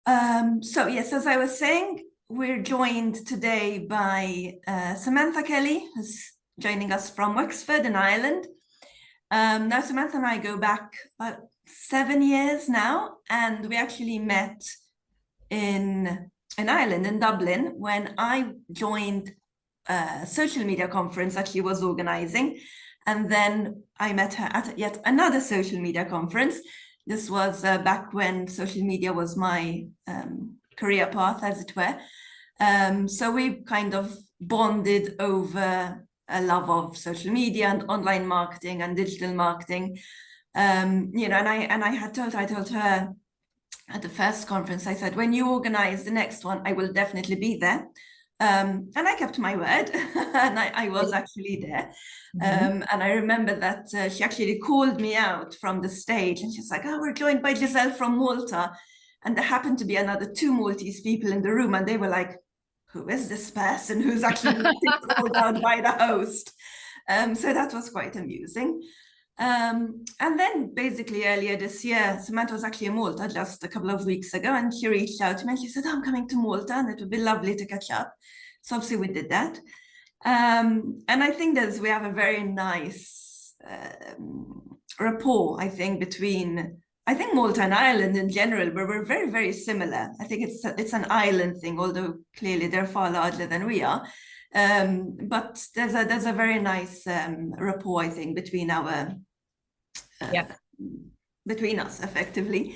So yes, as I was saying, we're joined today by Samantha Kelly, who's joining us from Wexford in Ireland. Now, Samantha and I go back about 7 years now, and we actually met in Ireland, in Dublin, when I joined a social media conference that she was organizing. And then I met her at yet another social media conference. This was back when social media was my career path, as it were. So we kind of bonded over a love of social media and online marketing and digital marketing. And I told her at the first conference, I said, when you organize the next one, I will definitely be there. And I kept my word, and I was actually there. And I remember that she actually called me out from the stage, and she's like, "Oh, we're joined by Giselle from Malta." And there happened to be another two Maltese people in the room, and they were like, "Who is this person who's actually called out by the host?" So that was quite amusing. And then basically earlier this year, Samantha was actually in Malta just a couple of weeks ago, and she reached out to me and she said, "Oh, I'm coming to Malta and it would be lovely to catch up." So obviously we did that. And I think we have a very nice rapport, I think, between Malta and Ireland in general, where we're very, very similar. I think it's an island thing, although clearly they're far larger than we are. But there's a very nice rapport, I think, between between us, effectively.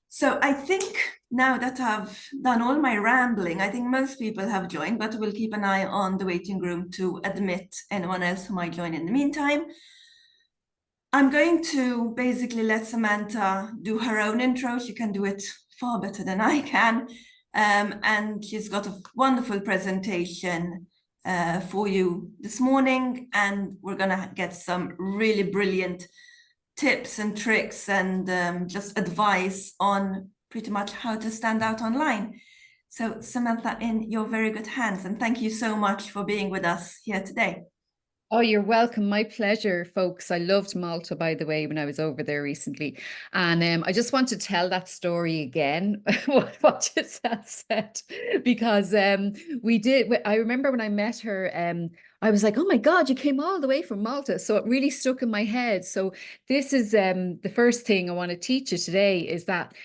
So I think now that I've done all my rambling, I think most people have joined, but we'll keep an eye on the waiting room to admit anyone else who might join in the meantime. I'm going to basically let Samantha do her own intro. She can do it far better than I can. And she's got a wonderful presentation for you this morning. And we're going to get some really brilliant tips and tricks and just advice on pretty much how to stand out online. So Samantha, in your very good hands, and thank you so much for being with us here today. Oh, you're welcome. My pleasure, folks. I loved Malta, by the way, when I was over there recently. And I just want to tell that story again, what Giselle said, because we did. I remember when I met her, I was like, oh my God, you came all the way from Malta. So it really stuck in my head. So this is the first thing I want to teach you today is that,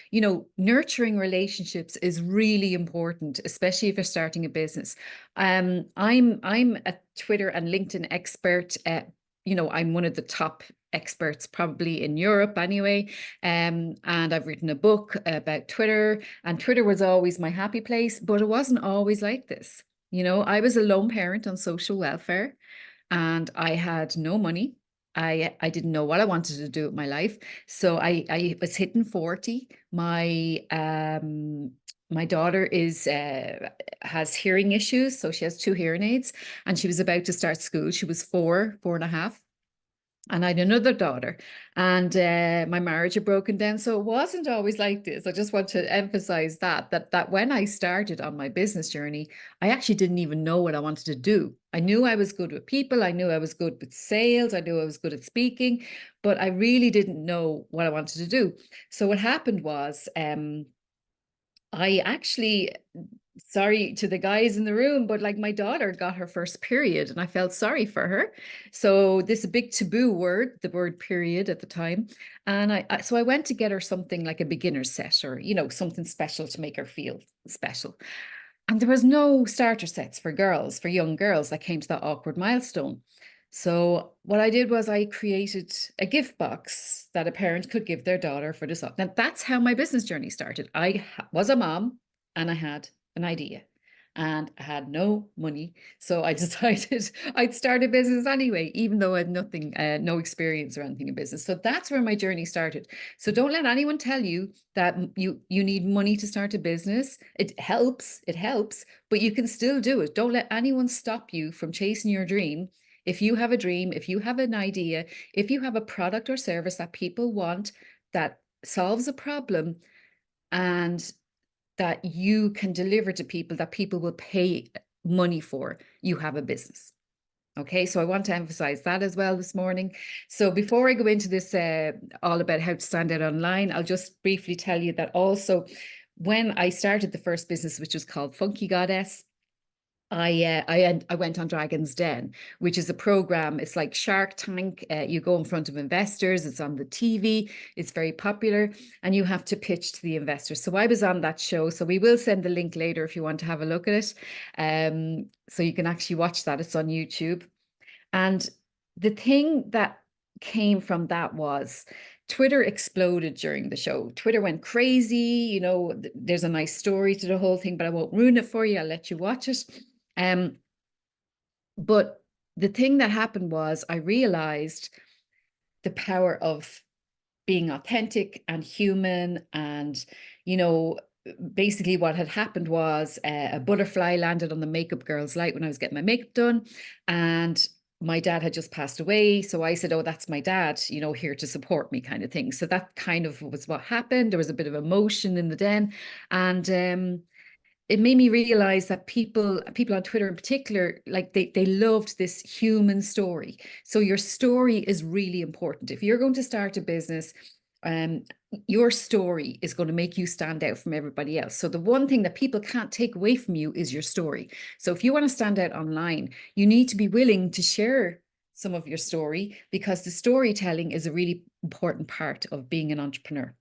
nurturing relationships is really important, especially if you're starting a business. I'm a Twitter and LinkedIn expert. I'm one of the top experts probably in Europe anyway. And I've written a book about Twitter, and Twitter was always my happy place, but it wasn't always like this. I was a lone parent on social welfare and I had no money. I didn't know what I wanted to do with my life. So I was hitting 40. My daughter has hearing issues, so she has 2 hearing aids, and she was about to start school. She was 4.5. And I had another daughter, and my marriage had broken down. So it wasn't always like this. I just want to emphasize that when I started on my business journey, I actually didn't even know what I wanted to do. I knew I was good with people. I knew I was good with sales. I knew I was good at speaking, but I really didn't know what I wanted to do. So what happened was, I actually, sorry to the guys in the room, but like my daughter got her first period and I felt sorry for her. So this big taboo word, the word period at the time. And so I went to get her something like a beginner's set or, something special to make her feel special. And there was no starter sets for girls, for young girls that came to that awkward milestone. So what I did was I created a gift box that a parent could give their daughter for this. Now that's how my business journey started. I was a mom and I had an idea and I had no money. So I decided I'd start a business anyway, even though I had nothing, no experience or anything in business. So that's where my journey started. So don't let anyone tell you that you need money to start a business. It helps, but you can still do it. Don't let anyone stop you from chasing your dream. If you have a dream, if you have an idea, if you have a product or service that people want that solves a problem and that you can deliver to people that people will pay money for, you have a business. Okay, so I want to emphasize that as well this morning. So before I go into this all about how to stand out online, I'll just briefly tell you that also when I started the first business, which was called Funky Goddess, I went on Dragon's Den, which is a program. It's like Shark Tank. You go in front of investors. It's on the TV. It's very popular, and you have to pitch to the investors. So I was on that show. So we will send the link later if you want to have a look at it. So you can actually watch that. It's on YouTube. And the thing that came from that was Twitter exploded during the show. Twitter went crazy. You know, there's a nice story to the whole thing, but I won't ruin it for you. I'll let you watch it. But the thing that happened was I realized the power of being authentic and human. And, you know, basically what had happened was a butterfly landed on the makeup girl's light when I was getting my makeup done. And my dad had just passed away. So I said, oh, that's my dad, you know, here to support me kind of thing. So that kind of was what happened. There was a bit of emotion in the den. And it made me realize that people on Twitter in particular, like they loved this human story. So your story is really important. If you're going to start a business, your story is going to make you stand out from everybody else. So the one thing that people can't take away from you is your story. So if you want to stand out online, you need to be willing to share some of your story, because the storytelling is a really important part of being an entrepreneur.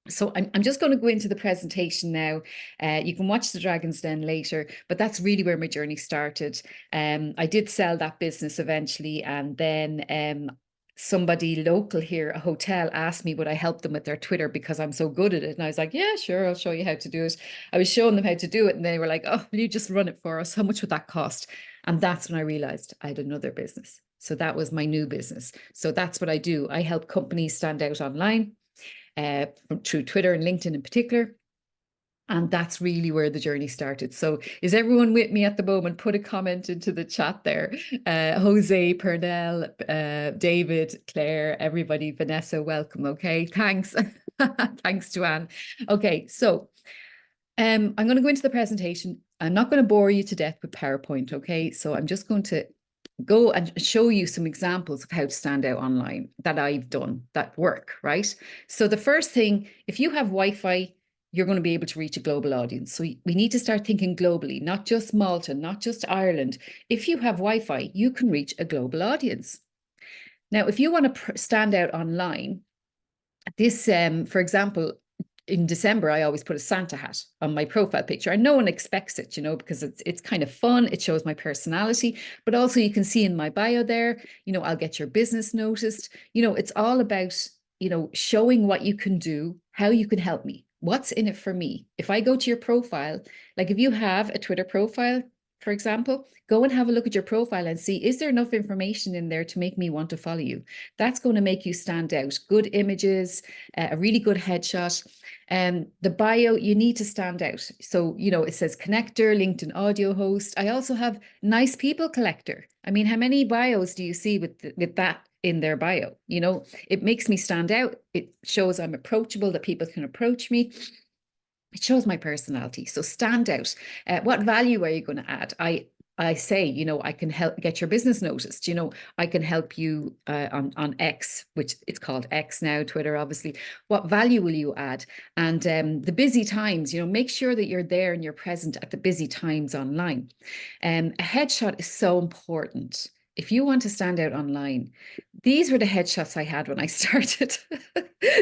So I'm just going to go into the presentation now. You can watch the Dragon's Den later, but that's really where my journey started. I did sell that business eventually, and then somebody local here, a hotel, asked me would I help them with their Twitter because I'm so good at it. And I was like, yeah, sure, I'll show you how to do it. I was showing them how to do it, and they were like, oh, will you just run it for us? How much would that cost? And that's when I realized I had another business. So that was my new business. So that's what I do. I help companies stand out online. Through Twitter and LinkedIn in particular. And that's really where the journey started. So is everyone with me at the moment? Put a comment into the chat there. Jose, Pernell, David, Claire, everybody, Vanessa, welcome. Okay, thanks. Thanks, Joanne. Okay, so I'm going to go into the presentation. I'm not going to bore you to death with PowerPoint, okay? So I'm just going to go and show you some examples of how to stand out online that I've done that work, right? So the first thing, if you have Wi-Fi, you're going to be able to reach a global audience. So we need to start thinking globally, not just Malta, not just Ireland. If you have Wi-Fi, you can reach a global audience. Now, if you want to stand out online, this, for example, in December, I always put a Santa hat on my profile picture, and no one expects it, you know, because it's kind of fun. It shows my personality, but also you can see in my bio there, you know, I'll get your business noticed. You know, it's all about, you know, showing what you can do, how you can help me, what's in it for me. If I go to your profile, like if you have a Twitter profile, for example, go and have a look at your profile and see, is there enough information in there to make me want to follow you? That's going to make you stand out. Good images, a really good headshot. The bio, you need to stand out. So, you know, it says connector, LinkedIn audio host. I also have nice people collector. I mean, how many bios do you see with that in their bio? You know, it makes me stand out. It shows I'm approachable, that people can approach me. It shows my personality. So stand out. What value are you going to add? I say, you know, I can help get your business noticed. You know, I can help you on X, which it's called X now, Twitter, obviously. What value will you add? And the busy times, you know, make sure that you're there and you're present at the busy times online. A headshot is so important. If you want to stand out online, these were the headshots I had when I started.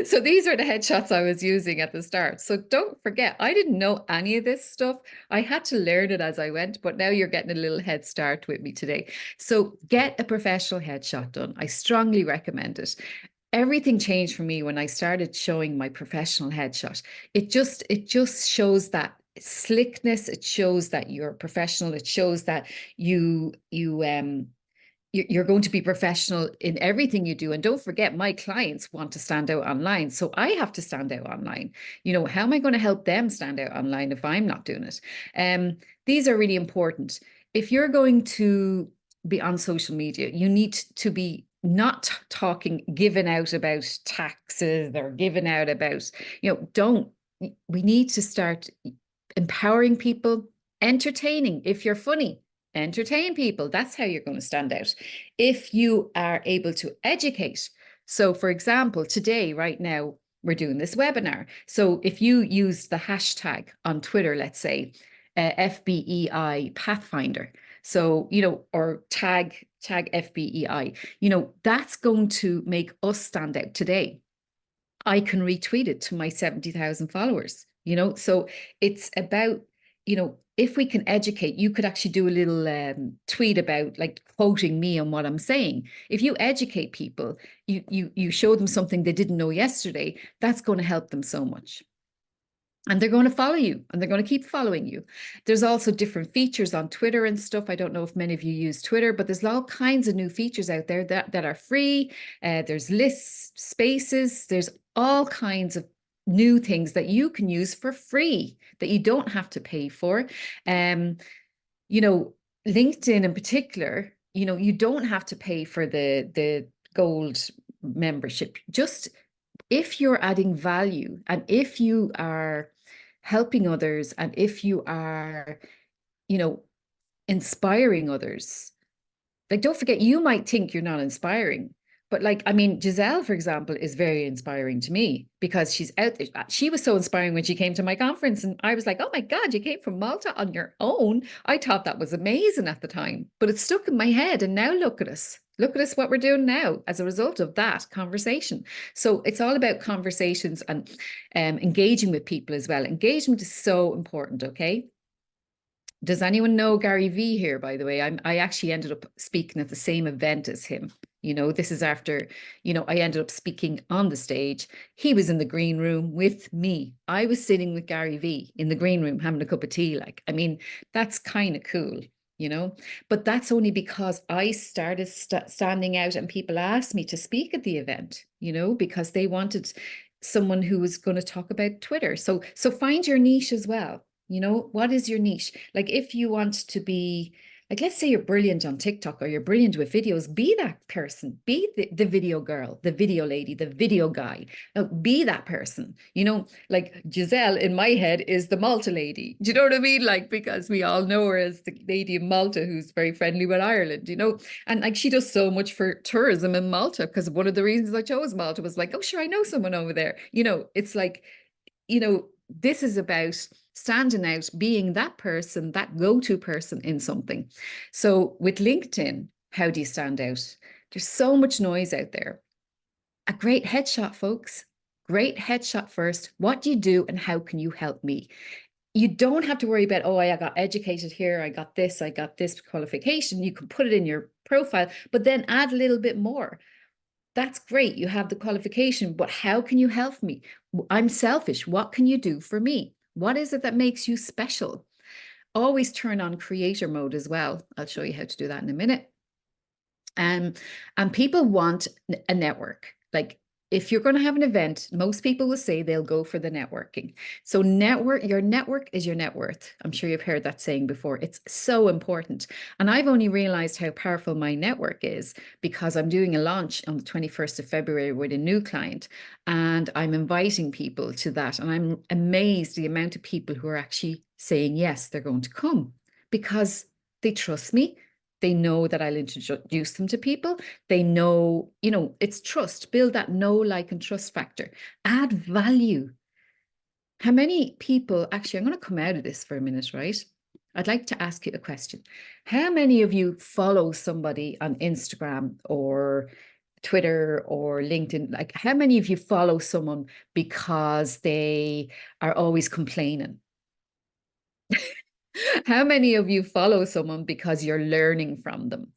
So these are the headshots I was using at the start. So don't forget, I didn't know any of this stuff. I had to learn it as I went, but now you're getting a little head start with me today. So get a professional headshot done. I strongly recommend it. Everything changed for me when I started showing my professional headshot. It just shows that slickness. It shows that you're professional. It shows that you're going to be professional in everything you do. And don't forget, my clients want to stand out online. So I have to stand out online. You know, how am I going to help them stand out online if I'm not doing it? These are really important. If you're going to be on social media, you need to be not talking, giving out about taxes or giving out about, you know, we need to start empowering people, entertaining. If you're funny, entertain people. That's how you're going to stand out. If you are able to educate. So for example, today, right now, we're doing this webinar. So if you use the hashtag on Twitter, let's say FPEI Pathfinder, so, you know, or tag FPEI, you know, that's going to make us stand out today. I can retweet it to my 70,000 followers, you know, so it's about, you know, if we can educate, you could actually do a little tweet about like quoting me on what I'm saying. If you educate people, you show them something they didn't know yesterday, that's going to help them so much. And they're going to follow you and they're going to keep following you. There's also different features on Twitter and stuff. I don't know if many of you use Twitter, but there's all kinds of new features out there that are free. There's lists, spaces, there's all kinds of new things that you can use for free that you don't have to pay for. You know, LinkedIn in particular, you know, you don't have to pay for the gold membership. Just if you're adding value and if you are helping others and if you are, you know, inspiring others, like, don't forget, you might think you're not inspiring, but like, I mean, Giselle, for example, is very inspiring to me because she's out there. She was so inspiring when she came to my conference. And I was like, oh my God, you came from Malta on your own. I thought that was amazing at the time, but it stuck in my head. And now look at us. Look at us, what we're doing now as a result of that conversation. So it's all about conversations and engaging with people as well. Engagement is so important, okay? Does anyone know Gary Vee here, by the way? I actually ended up speaking at the same event as him. You know, this is after, you know, I ended up speaking on the stage. He was in the green room with me. I was sitting with Gary Vee in the green room having a cup of tea. Like, I mean, that's kind of cool, you know, but that's only because I started standing out and people asked me to speak at the event, you know, because they wanted someone who was going to talk about Twitter. So find your niche as well. You know, what is your niche? Like, if you want to be, like, let's say you're brilliant on TikTok or you're brilliant with videos, be that person, be the video girl, the video lady, the video guy. Be that person, you know, like Giselle in my head is the Malta lady. Do you know what I mean? Like, because we all know her as the lady in Malta who's very friendly with Ireland, you know, and like she does so much for tourism in Malta because one of the reasons I chose Malta was like, oh, sure, I know someone over there. You know, it's like, you know, this is about standing out, being that person, that go-to person in something. So with LinkedIn, how do you stand out? There's so much noise out there. A great headshot, folks. Great headshot first. What do you do and how can you help me? You don't have to worry about, oh, I got educated here, I got this qualification. You can put it in your profile, but then add a little bit more. That's great. You have the qualification, but how can you help me? I'm selfish. What can you do for me? What is it that makes you special? Always turn on creator mode as well. I'll show you how to do that in a minute. And people want a network. Like, if you're going to have an event, most people will say they'll go for the networking. So your network is your net worth. I'm sure you've heard that saying before. It's so important. And I've only realized how powerful my network is because I'm doing a launch on the 21st of February with a new client and I'm inviting people to that. And I'm amazed the amount of people who are actually saying, yes, they're going to come because they trust me. They know that I'll introduce them to people. They know, you know, it's trust. Build that know, like, and trust factor. Add value. How many people, actually, I'm going to come out of this for a minute, right? I'd like to ask you a question. How many of you follow somebody on Instagram or Twitter or LinkedIn? Like, how many of you follow someone because they are always complaining? How many of you follow someone because you're learning from them?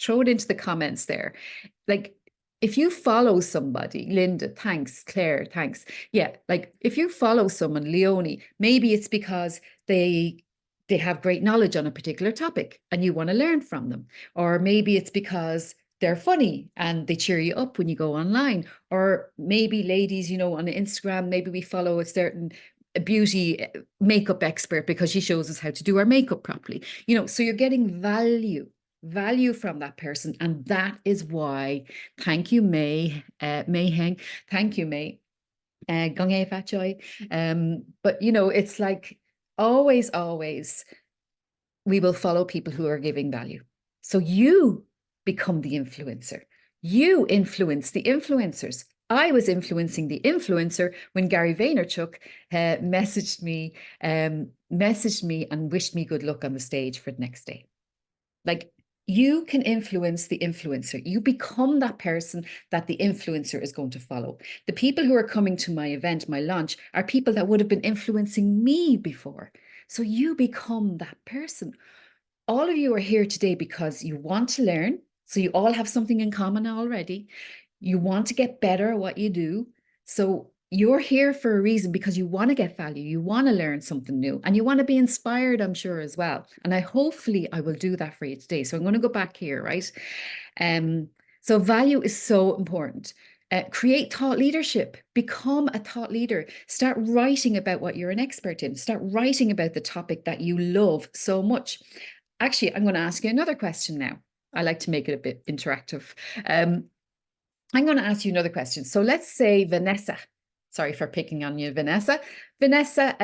Throw it into the comments there. Like, if you follow somebody, Linda, thanks, Claire, thanks. Yeah, like if you follow someone, Leonie, maybe it's because they have great knowledge on a particular topic and you want to learn from them. Or maybe it's because they're funny and they cheer you up when you go online. Or maybe ladies, you know, on Instagram, maybe we follow a certain beauty makeup expert because she shows us how to do our makeup properly. You know, so you're getting value from that person. And that is why, thank you, May Heng. Thank you, May. But you know, it's like always, we will follow people who are giving value. So you become the influencer. You influence the influencers. I was influencing the influencer when Gary Vaynerchuk messaged me and wished me good luck on the stage for the next day. Like, you can influence the influencer. You become that person that the influencer is going to follow. The people who are coming to my event, my launch, are people that would have been influencing me before. So you become that person. All of you are here today because you want to learn. So you all have something in common already. You want to get better at what you do. So you're here for a reason, because you want to get value, you want to learn something new, and you want to be inspired, I'm sure, as well. And hopefully I will do that for you today. So I'm going to go back here, right? So value is so important. Create thought leadership. Become a thought leader. Start writing about what you're an expert in. Start writing about the topic that you love so much. Actually, I'm going to ask you another question now. I like to make it a bit interactive. I'm going to ask you another question. So let's say Vanessa. Sorry for picking on you, Vanessa. Vanessa,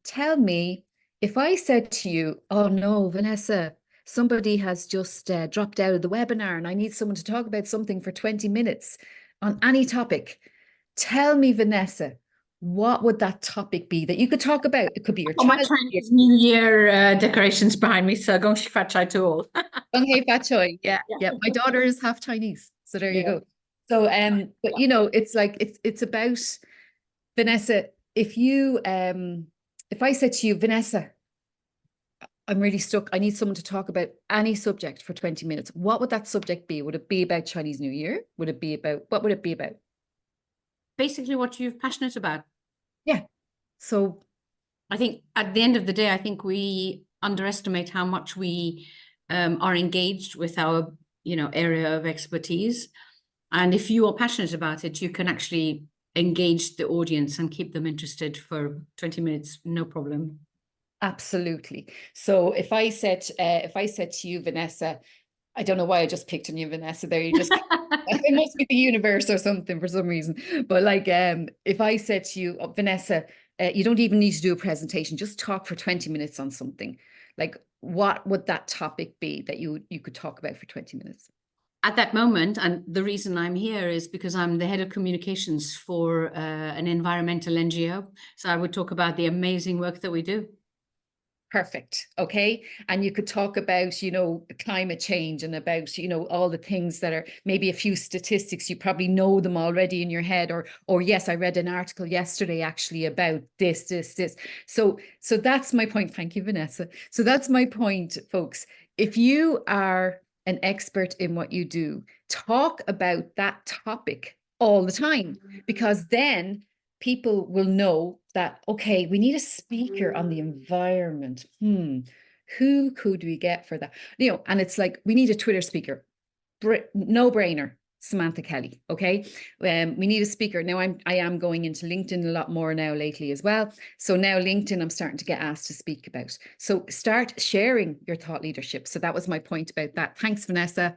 tell me, if I said to you, oh no, Vanessa, somebody has just dropped out of the webinar and I need someone to talk about something for 20 minutes on any topic. Tell me, Vanessa, what would that topic be that you could talk about? It could be your Oh, my child. Chinese New Year decorations behind me, so gong xi fa chai to all. Hey, Fat Choi. Yeah. My daughter is half Chinese, so there you go. So, but you know, it's like it's about, Vanessa. If I said to you, Vanessa, I'm really stuck. I need someone to talk about any subject for 20 minutes. What would that subject be? Would it be about Chinese New Year? Would it be about, what would it be about? Basically, what you're passionate about. Yeah. So I think at the end of the day, I think we underestimate how much we are engaged with our, area of expertise. And if you are passionate about it, you can actually engage the audience and keep them interested for 20 minutes, no problem. absolutely. So if I said to you, Vanessa, I don't know why I just picked on you, Vanessa, there. You just, it must be the universe or something for some reason. But like, if I said to you, oh, Vanessa, you don't even need to do a presentation, just talk for 20 minutes on something. Like, what would that topic be that you could talk about for 20 minutes? At that moment, and the reason I'm here is because I'm the head of communications for an environmental NGO. So I would talk about the amazing work that we do. Perfect. Okay. And you could talk about, climate change and about, all the things that are maybe a few statistics. You probably know them already in your head, or yes, I read an article yesterday actually about this. So that's my point. Thank you, Vanessa. So that's my point, folks. If you are an expert in what you do, talk about that topic all the time, because then people will know that, okay, we need a speaker on the environment. Who could we get for that? And it's like, we need a Twitter speaker. No brainer. Samantha Kelly. Okay. We need a speaker. Now I am going into LinkedIn a lot more now lately as well. So now LinkedIn, I'm starting to get asked to speak about. So start sharing your thought leadership. So that was my point about that. Thanks, Vanessa.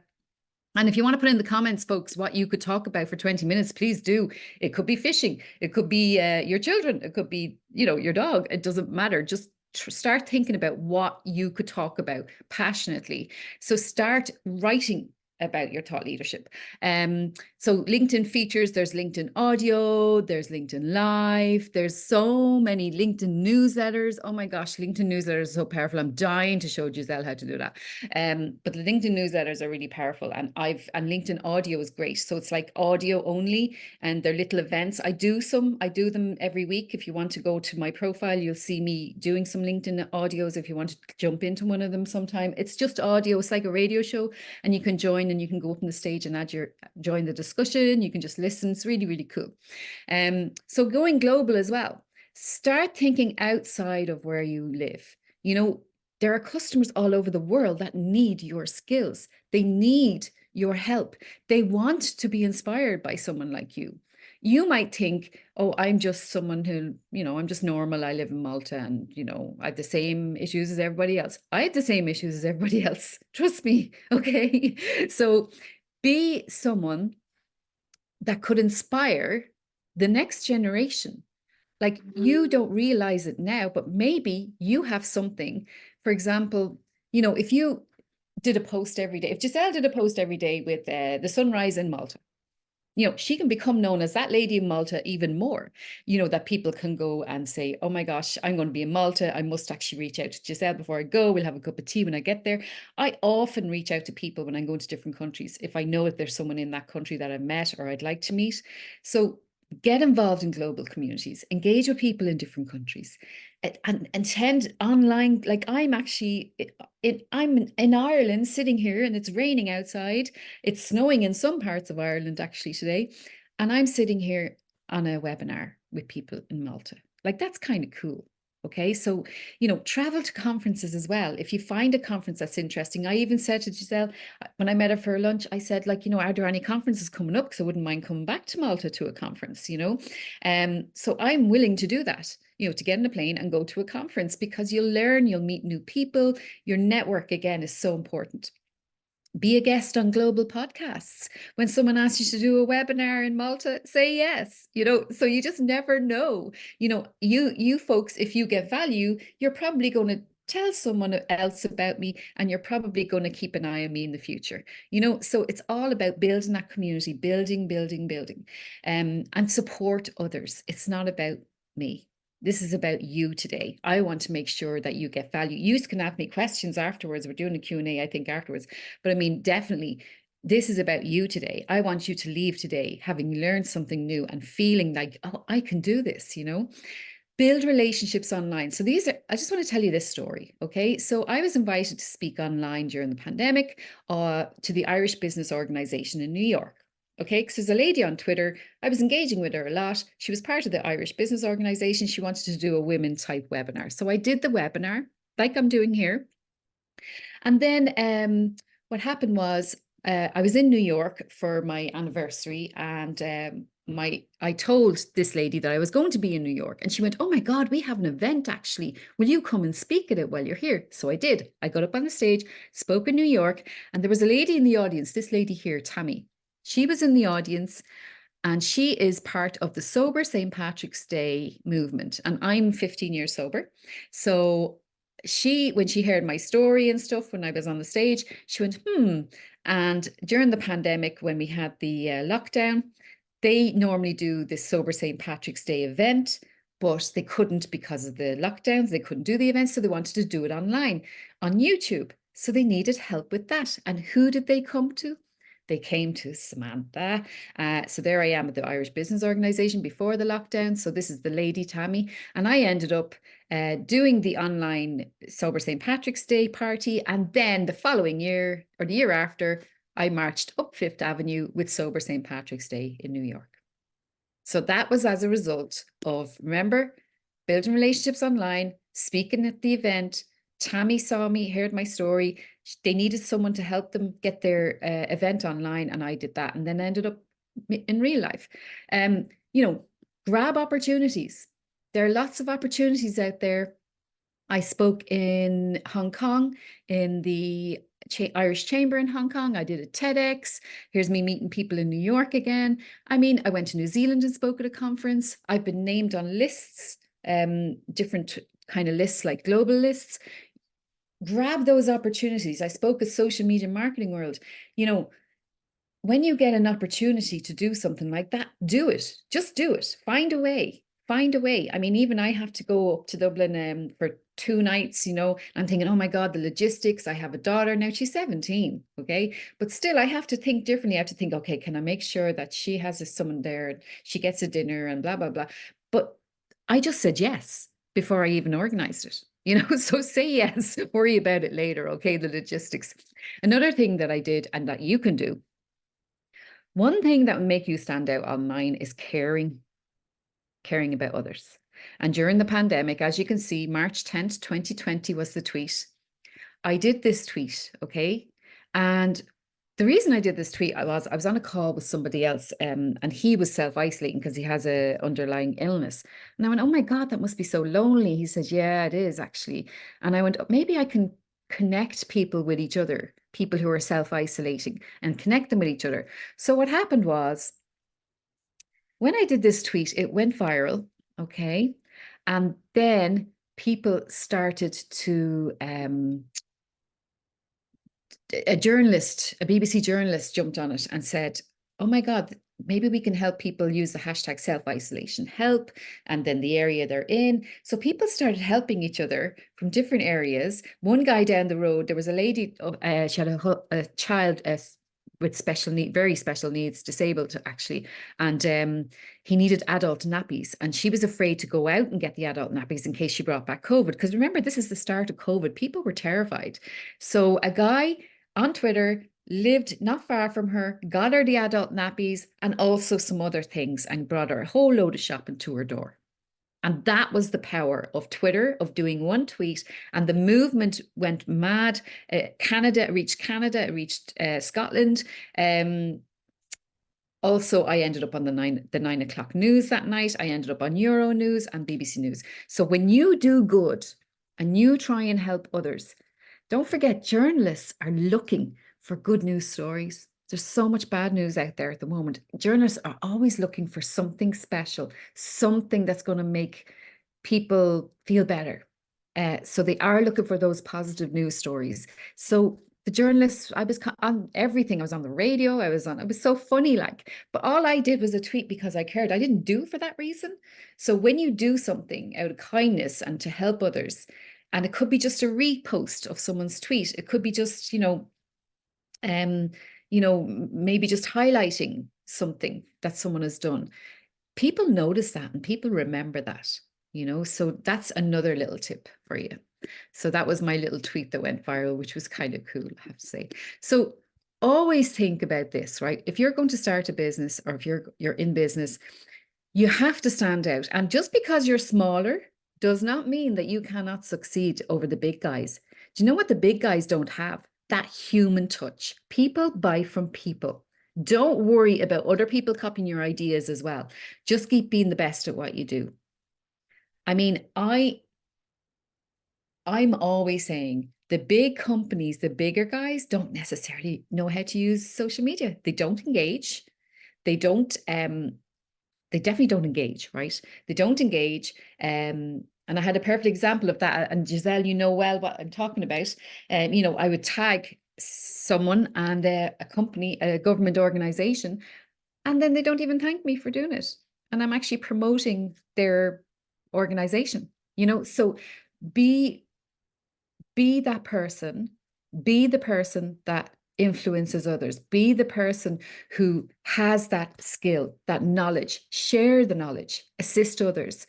And if you want to put in the comments, folks, what you could talk about for 20 minutes, please do. It could be fishing. It could be your children. It could be, your dog. It doesn't matter. Just start thinking about what you could talk about passionately. So start writing about your thought leadership. So LinkedIn features, there's LinkedIn audio, there's LinkedIn live, there's so many LinkedIn newsletters. Oh my gosh, LinkedIn newsletters are so powerful. I'm dying to show Giselle how to do that. But the LinkedIn newsletters are really powerful, and LinkedIn audio is great. So it's like audio only, and they're little events. I do them every week. If you want to go to my profile, you'll see me doing some LinkedIn audios. If you want to jump into one of them sometime, it's just audio. It's like a radio show, and you can join and you can go up on the stage and join the discussion. You can just listen. It's really, really cool. So going global as well. Start thinking outside of where you live. There are customers all over the world that need your skills. They need your help. They want to be inspired by someone like you. You might think, oh, I'm just someone who, I'm just normal. I live in Malta and, I have the same issues as everybody else. I have the same issues as everybody else. Trust me. Okay. So be someone that could inspire the next generation. Like, you don't realize it now, but maybe you have something. For example, if you did a post every day, if Giselle did a post every day with the sunrise in Malta, you know, she can become known as that lady in Malta even more, you know, that people can go and say, oh my gosh, I'm going to be in Malta. I must actually reach out to Giselle before I go. We'll have a cup of tea when I get there. I often reach out to people when I'm going to different countries, if I know if there's someone in that country that I've met or I'd like to meet. So get involved in global communities, engage with people in different countries, and attend online. Like I'm actually, I'm in Ireland sitting here and it's raining outside. It's snowing in some parts of Ireland actually today. And I'm sitting here on a webinar with people in Malta. Like that's kind of cool. Okay, so, you know, travel to conferences as well. If you find a conference that's interesting, I even said to Giselle, when I met her for lunch, I said, like, you know, are there any conferences coming up? Because I wouldn't mind coming back to Malta to a conference, you know. So I'm willing to do that, you know, to get in a plane and go to a conference, because you'll learn, you'll meet new people. Your network, again, is so important. Be a guest on global podcasts. When someone asks you to do a webinar in Malta, say yes, you know, so you just never know. You know, you folks, if you get value, you're probably going to tell someone else about me, and you're probably going to keep an eye on me in the future, you know. So it's all about building that community, building, and support others. It's not about me. This is about you today. I want to make sure that you get value. You can ask me questions afterwards. We're doing a Q&A, I think, afterwards. But I mean, definitely, this is about you today. I want you to leave today having learned something new and feeling like, oh, I can do this, you know. Build relationships online. So I just want to tell you this story, okay? So I was invited to speak online during the pandemic to the Irish Business Organization in New York. Okay, because there's a lady on Twitter, I was engaging with her a lot. She was part of the Irish Business Organization. She wanted to do a women type webinar. So I did the webinar like I'm doing here. And then what happened was I was in New York for my anniversary, and I told this lady that I was going to be in New York, and she went, oh my God, we have an event actually. Will you come and speak at it while you're here? So I did. I got up on the stage, spoke in New York, and there was a lady in the audience, this lady here, Tammy. She was in the audience, and she is part of the Sober St. Patrick's Day movement. And I'm 15 years sober. So when she heard my story and stuff, when I was on the stage, she went, And during the pandemic, when we had the lockdown, they normally do this Sober St. Patrick's Day event, but they couldn't because of the lockdowns. They couldn't do the event. So they wanted to do it online on YouTube. So they needed help with that. And who did they come to? They came to Samantha. So there I am at the Irish Business Organization before the lockdown. So this is the lady, Tammy. And I ended up doing the online Sober St. Patrick's Day party. And then the following year, or the year after, I marched up Fifth Avenue with Sober St. Patrick's Day in New York. So that was as a result of, remember, building relationships online, speaking at the event. Tammy saw me, heard my story. They needed someone to help them get their event online, and I did that, and then ended up in real life. You know, grab opportunities. There are lots of opportunities out there. I spoke in Hong Kong in the Irish Chamber in Hong Kong. I did a TEDx. Here's me meeting people in New York again. I mean, I went to New Zealand and spoke at a conference. I've been named on lists, different kind of lists, like global lists. Grab those opportunities. I spoke at Social Media Marketing World. You know, when you get an opportunity to do something like that, do it. Just do it. Find a way. Find a way. I mean, even I have to go up to Dublin for 2 nights, you know. I'm thinking, oh my God, the logistics. I have a daughter now, she's 17, okay? But still, I have to think differently. I have to think, okay, can I make sure that she has someone there and she gets a dinner and blah, blah, blah. But I just said yes before I even organized it. You know, so say yes, worry about it later, okay, the logistics. Another thing that I did and that you can do, one thing that will make you stand out online is caring about others. And during the pandemic, as you can see, March 10th, 2020 was the tweet. I did this tweet, okay? And the reason I did this tweet I was on a call with somebody else, and he was self-isolating because he has an underlying illness. And I went, oh my God, that must be so lonely. He says, yeah, it is actually. And I went, oh, maybe I can connect people with each other, people who are self-isolating, and connect them with each other. So what happened was, when I did this tweet, it went viral, okay? And then people started to, a BBC journalist jumped on it and said, oh my God, maybe we can help people use the hashtag self-isolation help, and then the area they're in. So people started helping each other from different areas. One guy down the road, there was a lady, she had a child with special need, very special needs, disabled actually, and he needed adult nappies, and she was afraid to go out and get the adult nappies in case she brought back COVID, because remember, this is the start of COVID. People were terrified. So a guy on Twitter lived not far from her, got her the adult nappies and also some other things, and brought her a whole load of shopping to her door. And that was the power of Twitter, of doing one tweet, and the movement went mad. Canada, it reached Scotland. Also, I ended up on the 9 o'clock news that night. I ended up on Euro News and BBC News. So when you do good and you try and help others, don't forget, journalists are looking for good news stories. There's so much bad news out there at the moment. Journalists are always looking for something special, something that's going to make people feel better. So they are looking for those positive news stories. So the journalists, I was on everything. I was on the radio. It was so funny, like, but all I did was a tweet because I cared. I didn't do it for that reason. So when you do something out of kindness and to help others, and it could be just a repost of someone's tweet, it could be just, maybe just highlighting something that someone has done. People notice that and people remember that, so that's another little tip for you. So that was my little tweet that went viral, which was kind of cool, I have to say. So always think about this, right? If you're going to start a business, or if you're in business, you have to stand out. And just because you're smaller does not mean that you cannot succeed over the big guys. Do you know what the big guys don't have? That human touch. People buy from people. Don't worry about other people copying your ideas as well. Just keep being the best at what you do. I mean, I'm always saying the big companies, the bigger guys, don't necessarily know how to use social media. They don't engage. They definitely don't engage, right? They don't engage. And I had a perfect example of that. And Giselle, you know well what I'm talking about. I would tag someone and a company, a government organization, and then they don't even thank me for doing it. And I'm actually promoting their organization, so be that person, be the person that influences others, be the person who has that skill, that knowledge, share the knowledge, assist others,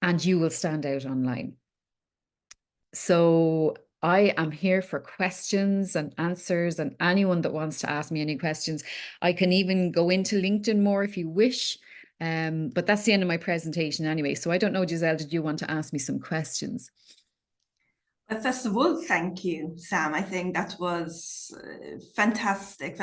and you will stand out online. So I am here for questions and answers, and anyone that wants to ask me any questions. I can even go into LinkedIn more if you wish, but that's the end of my presentation anyway. So I don't know, Giselle, did you want to ask me some questions? First of all, thank you, Sam. I think that was fantastic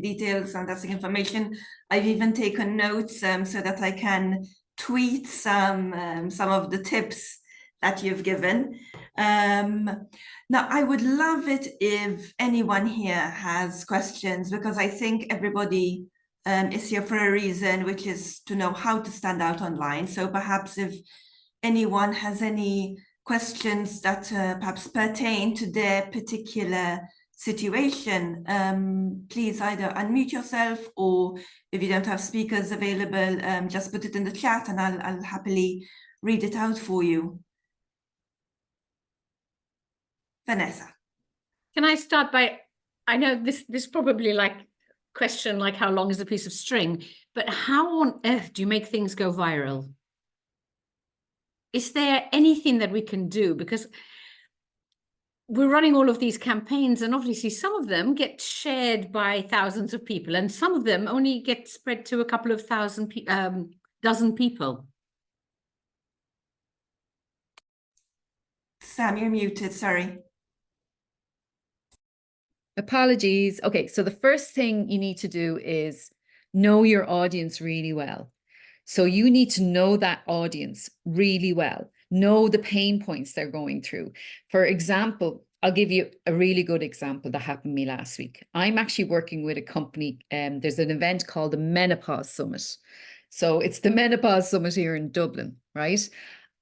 details, fantastic information. I've even taken notes so that I can tweet some of the tips that you've given. Now, I would love it if anyone here has questions, because I think everybody is here for a reason, which is to know how to stand out online. So perhaps if anyone has any questions that perhaps pertain to their particular situation, please either unmute yourself, or if you don't have speakers available, just put it in the chat and I'll happily read it out for you. Vanessa. Can I start by, I know this probably like question like how long is a piece of string, but how on earth do you make things go viral? Is there anything that we can do? Because we're running all of these campaigns, and obviously some of them get shared by thousands of people, and some of them only get spread to a couple of dozen people. Sam, you're muted, sorry. Apologies. Okay, so the first thing you need to do is know your audience really well. So you need to know that audience really well, know the pain points they're going through. For example, I'll give you a really good example that happened to me last week. I'm actually working with a company, there's an event called the Menopause Summit. So it's the Menopause Summit here in Dublin, right?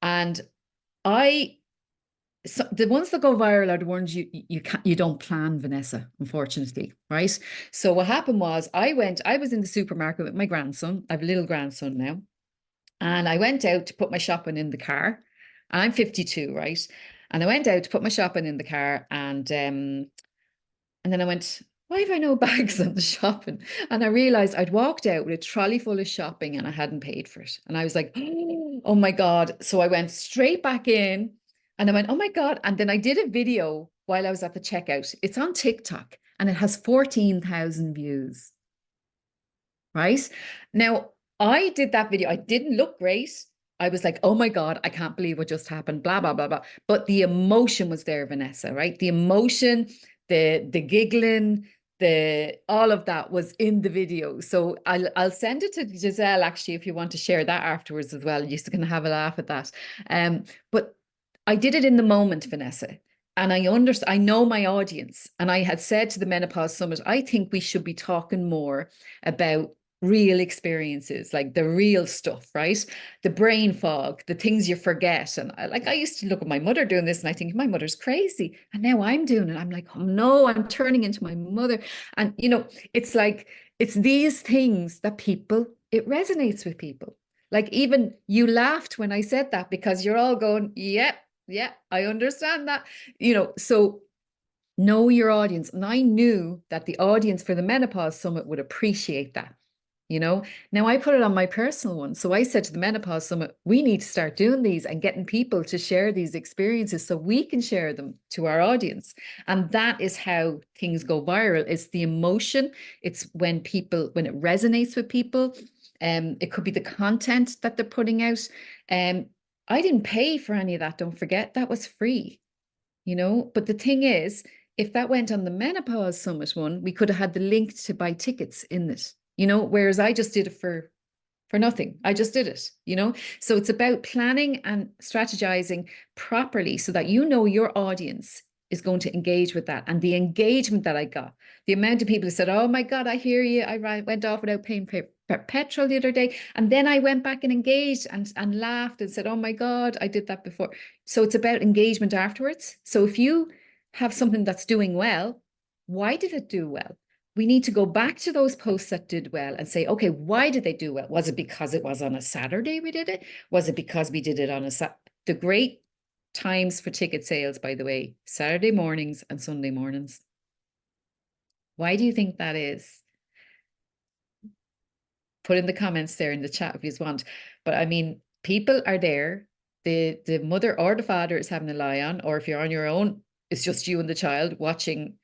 And I so the ones that go viral are the ones you don't plan, Vanessa, unfortunately, right? So what happened was I was in the supermarket with my grandson. I have a little grandson now. And I went out to put my shopping in the car. And I'm 52, right? And I went out to put my shopping in the car, and then I went, why have I no bags on the shopping? And I realized I'd walked out with a trolley full of shopping and I hadn't paid for it. And I was like, oh my God. So I went straight back in and I went, oh my God. And then I did a video while I was at the checkout. It's on TikTok and it has 14,000 views. Right? Now, I did that video. I didn't look great. I was like, oh my God, I can't believe what just happened, blah, blah, blah, blah. But the emotion was there, Vanessa, right? The emotion, the giggling, all of that was in the video. So I'll send it to Giselle, actually, if you want to share that afterwards as well. You can have a laugh at that. But I did it in the moment, Vanessa. And I know my audience. And I had said to the Menopause Summit, I think we should be talking more about real experiences, like the real stuff, right? The brain fog, the things you forget. And I used to look at my mother doing this and I think my mother's crazy. And now I'm doing it. I'm like, oh no, I'm turning into my mother. And, it's like, it's these things that it resonates with people. Like even you laughed when I said that because you're all going, yep. Yeah, I understand that, so know your audience. And I knew that the audience for the Menopause Summit would appreciate that, Now I put it on my personal one. So I said to the Menopause Summit, we need to start doing these and getting people to share these experiences so we can share them to our audience. And that is how things go viral. It's the emotion. It's when it resonates with people. It could be the content that they're putting out. I didn't pay for any of that. Don't forget, that was free, But the thing is, if that went on the Menopause Summit one, we could have had the link to buy tickets in it, whereas I just did it for nothing. I just did it, So it's about planning and strategizing properly so that your audience is going to engage with that. And the engagement that I got, the amount of people who said, oh my God, I hear you. I went off without paying petrol the other day. And then I went back and engaged and laughed and said, oh my God, I did that before. So it's about engagement afterwards. So if you have something that's doing well, why did it do well? We need to go back to those posts that did well and say, okay, why did they do well? Was it because it was on a Saturday we did it? Was it because we did it on the great times for ticket sales, by the way, Saturday mornings and Sunday mornings. Why do you think that is? Put in the comments there in the chat if you want. But I mean, people are there. The mother or the father is having a lie on, or if you're on your own, it's just you and the child watching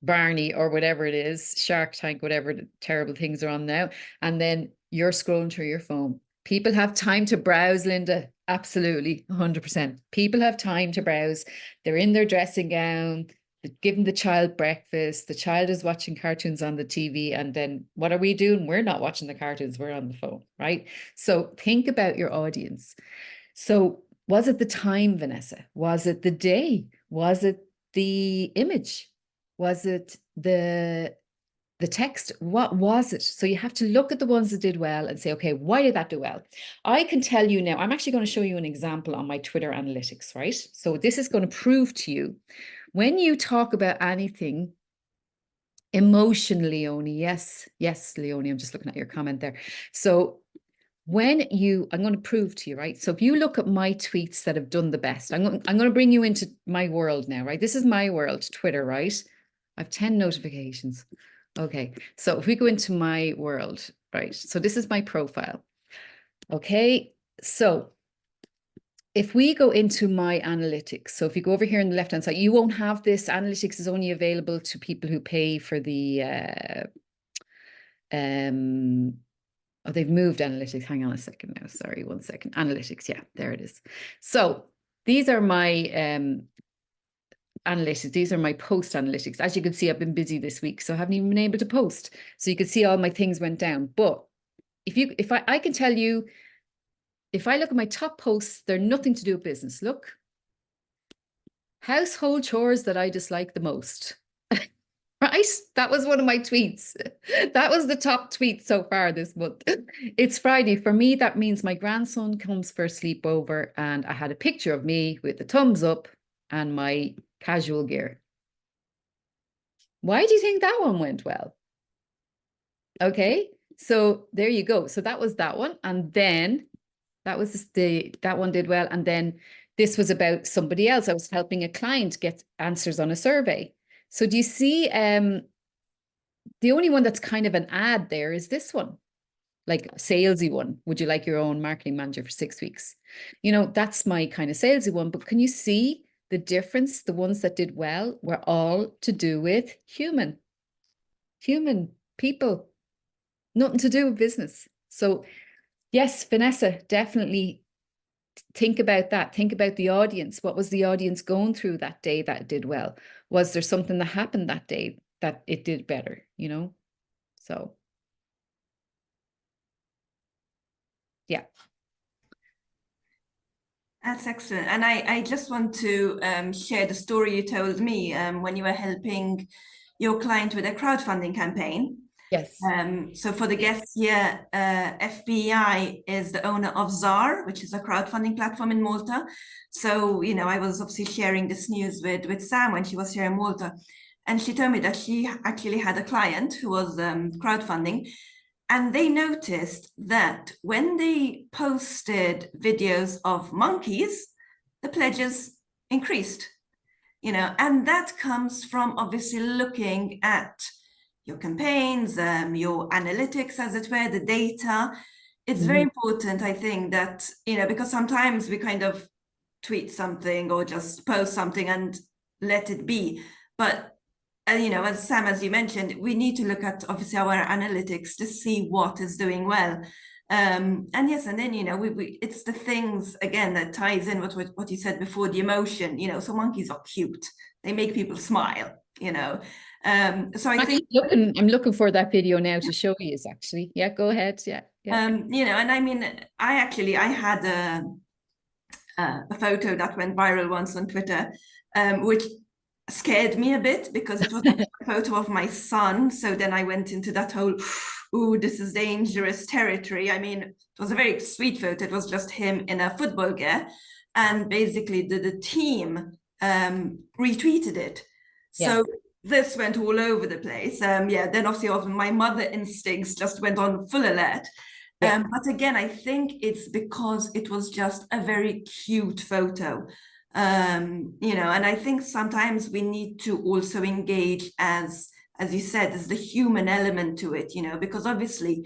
Barney or whatever it is, Shark Tank, whatever the terrible things are on now. And then you're scrolling through your phone. People have time to browse, Linda. Absolutely, 100%. People have time to browse. They're in their dressing gown, giving the child breakfast. The child is watching cartoons on the TV. And then what are we doing? We're not watching the cartoons. We're on the phone, right? So think about your audience. So was it the time, Vanessa? Was it the day? Was it the image? Was it the text? What was it? So you have to look at the ones that did well and say, okay, why did that do well? I can tell you now, I'm actually going to show you an example on my Twitter analytics, right? So this is going to prove to you when you talk about anything emotion, Leonie, yes, Leonie, I'm just looking at your comment there. So I'm going to prove to you, right? So if you look at my tweets that have done the best, I'm going to bring you into my world now, right? This is my world, Twitter, right? I have 10 notifications. Okay, so if we go into my world, right? So this is my profile. Okay, so if we go into my analytics, so if you go over here on the left-hand side, you won't have this. Analytics is only available to people who pay for the, oh, they've moved analytics. Hang on a second now. Sorry, 1 second. Analytics, yeah, there it is. So these are my analytics. These are my post analytics. As you can see, I've been busy this week, so I haven't even been able to post. So you can see all my things went down. But if I can tell you, if I look at my top posts, they're nothing to do with business. Look, household chores that I dislike the most. Right? That was one of my tweets. That was the top tweet so far this month. It's Friday. For me, that means my grandson comes for a sleepover and I had a picture of me with the thumbs up and my casual gear. Why do you think that one went well? Okay, so there you go. So that was that one. And then that was that one did well. And then this was about somebody else. I was helping a client get answers on a survey. So do you see, the only one that's kind of an ad there is this one, like a salesy one. Would you like your own marketing manager for 6 weeks? You know, that's my kind of salesy one. But can you see the difference? The ones that did well were all to do with human people, nothing to do with business. So yes, Vanessa, definitely think about that. Think about the audience. What was the audience going through that day that did well? Was there something that happened that day that it did better, you know? So yeah. That's excellent. And I just want to share the story you told me when you were helping your client with a crowdfunding campaign. Yes. So for the guests here, FPEI is the owner of Zghazagh, which is a crowdfunding platform in Malta. So, you know, I was obviously sharing this news with Sam when she was here in Malta. And she told me that she actually had a client who was crowdfunding. And they noticed that when they posted videos of monkeys, the pledges increased, you know, and that comes from obviously looking at your campaigns, your analytics, as it were, the data. It's very important, I think, that, you know, because sometimes we kind of tweet something or just post something and let it be. But you know, as Sam, as you mentioned, we need to look at obviously our analytics to see what is doing well. And yes, and then, you know, it's the things again that ties in with what you said before, the emotion, you know. So monkeys are cute, they make people smile, you know. So I think I'm looking for that video now to show you, actually. Yeah, go ahead. Yeah. You know, and I mean, I had a photo that went viral once on Twitter, which scared me a bit because it was a photo of my son. So then I went into that whole, ooh, this is dangerous territory. I mean, it was a very sweet photo. It was just him in a football gear. And basically the team retweeted it. So this went all over the place. Yeah, then obviously my mother instincts just went on full alert. But again, I think it's because it was just a very cute photo. You know, and I think sometimes we need to also engage, as you said, as the human element to it, you know, because obviously,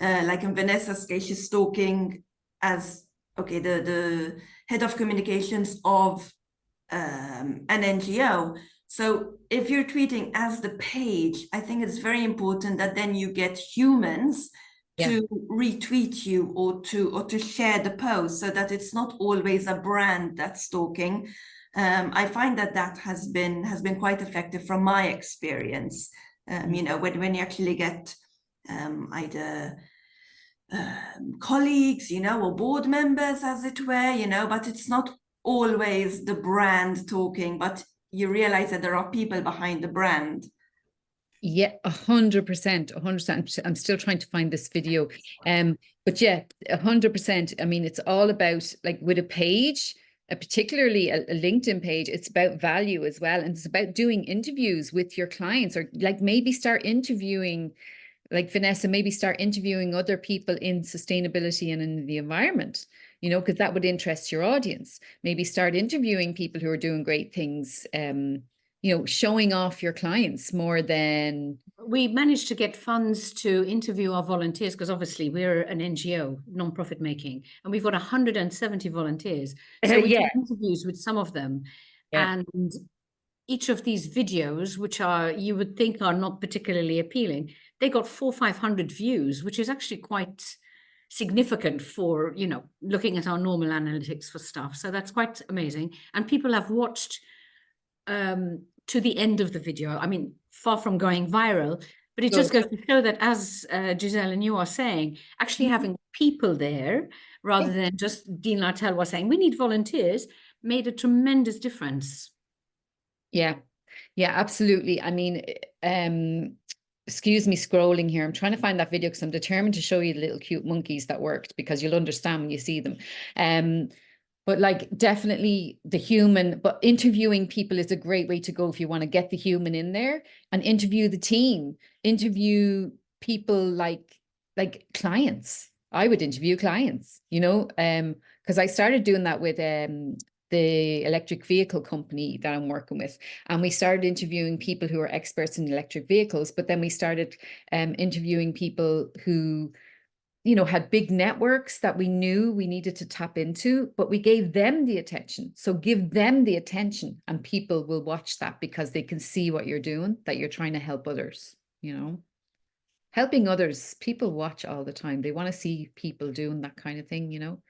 like in Vanessa's case, she's talking as, okay, the head of communications of an NGO. So if you're tweeting as the page, I think it's very important that then you get humans to retweet you or to share the post, so that it's not always a brand that's talking. I find that has been quite effective from my experience. You know, when you actually get either colleagues, you know, or board members, as it were, you know, but it's not always the brand talking, but you realize that there are people behind the brand. Yeah, 100%. I'm still trying to find this video. But yeah, 100%. I mean, it's all about, like, with a page, particularly a LinkedIn page, it's about value as well. And it's about doing interviews with your clients, or like maybe start interviewing, like Vanessa, maybe start interviewing other people in sustainability and in the environment, you know, because that would interest your audience. Maybe start interviewing people who are doing great things, you know, showing off your clients more than... We managed to get funds to interview our volunteers, because obviously we're an NGO, non-profit making, and we've got 170 volunteers. So we did interviews with some of them. And each of these videos, which are, you would think are not particularly appealing, they got 400-500 views, which is actually quite significant for, you know, looking at our normal analytics for stuff. So that's quite amazing. And people have watched to the end of the video. I mean, far from going viral, but it just goes to show that, as Giselle and you are saying, actually having people there rather than just Dean Lartell was saying, we need volunteers, made a tremendous difference. Yeah, absolutely. I mean, excuse me scrolling here. I'm trying to find that video because I'm determined to show you the little cute monkeys that worked, because you'll understand when you see them. But like definitely the human, but interviewing people is a great way to go if you want to get the human in there and interview the team, interview people like clients. I would interview clients, you know, because I started doing that with the electric vehicle company that I'm working with. And we started interviewing people who are experts in electric vehicles, but then we started interviewing people who, you know, had big networks that we knew we needed to tap into, but we gave them the attention. So give them the attention and people will watch that because they can see what you're doing, that you're trying to help others, you know. Helping others, people watch all the time. They want to see people doing that kind of thing, you know.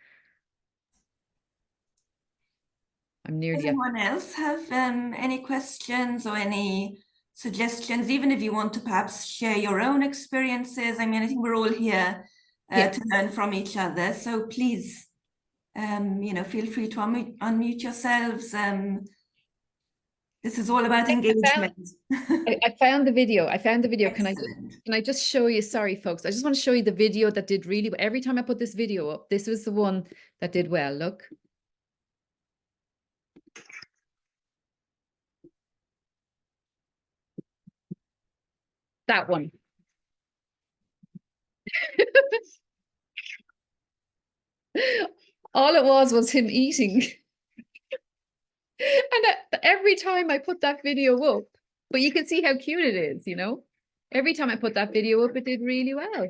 I'm nearly Does anyone else have any questions or any suggestions, even if you want to perhaps share your own experiences? I mean, I think we're all here to learn from each other. So please, you know, feel free to unmute yourselves. This is all about engagement. I found the video. I found the video. Excellent. Can I just show you? Sorry, folks. I just want to show you the video that did really well. Every time I put this video up, this was the one that did well. Look. That one. All it was him eating. And every time I put that video up, but you can see how cute it is, you know? Every time I put that video up, it did really well.